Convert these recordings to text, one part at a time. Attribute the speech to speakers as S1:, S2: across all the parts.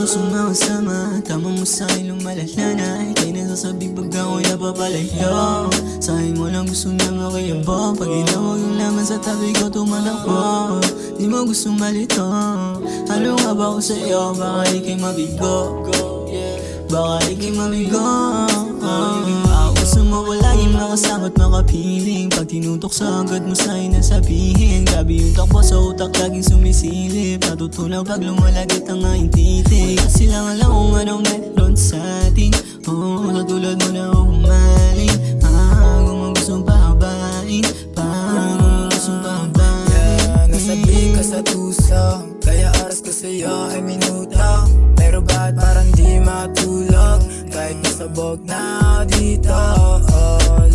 S1: gusto makasama, tama mo sa'kin lumalala na. Ika'y nasasabi pag ako'y napapalayo. Sa'kin mo lang gusto na makiyabang. Pag inawag yung laman sa tabi ko tumalakbo. Di mo gusto malito. Ano nga ba ako sa'yo? Baka ika'y mabigo. Baka ika'y mabigo. Gusto mo palaging makasama at makapiling. Pag tinutok sa agad mo sa'yo na sabihin. Grabe yung takbo sa utak laging sumisilip. Natutunaw pag lumalagat ang aking titig. Kasi lang alam kung anong meron sa atin. Katulad mo na umaling. Kung ang gustong pahabain. Kung ang gustong pahabain.
S2: Nasabi ka sa tuso, kaya oras ko sa'yo ay minuto. Pero bakit parang di matulog? Kahit nasabog na ako dito.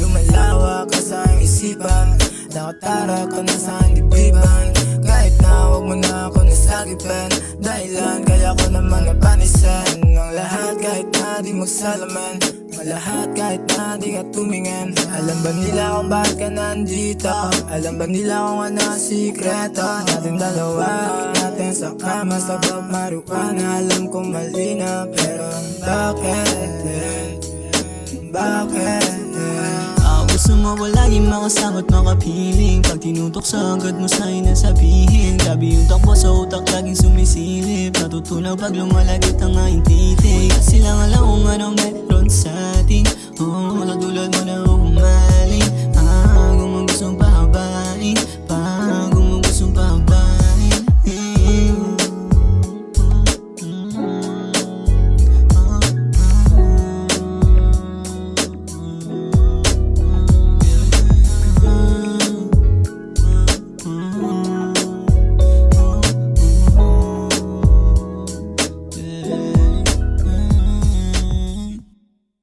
S2: Lumalawa ka sa aking isipan. Nakatara ka na sa aking dibdiban. Kahit na huwag mo na ako nasagipin. Dahilan kaya ko naman napanisan ang lahat kahit na di magsalaman. Malahat kahit na di ka tumingin. Alam ba nila kung bakit ka nandito? Alam ba nila kung ano ang sikreto natin dalawa? Natin sa kama sa bab marijuana. Alam kong mali na pero bakit? Bakit?
S1: Gusto mo palaging makasama at makapiling. Pag tinutok sa agad mo sa'yo na sabihin. Grabe yung takbo sa utak laging sumisilip. Natutunaw pag lumalagat ang aking titig. Kasi lang alam kung anong meron sa atin. Katulad mo na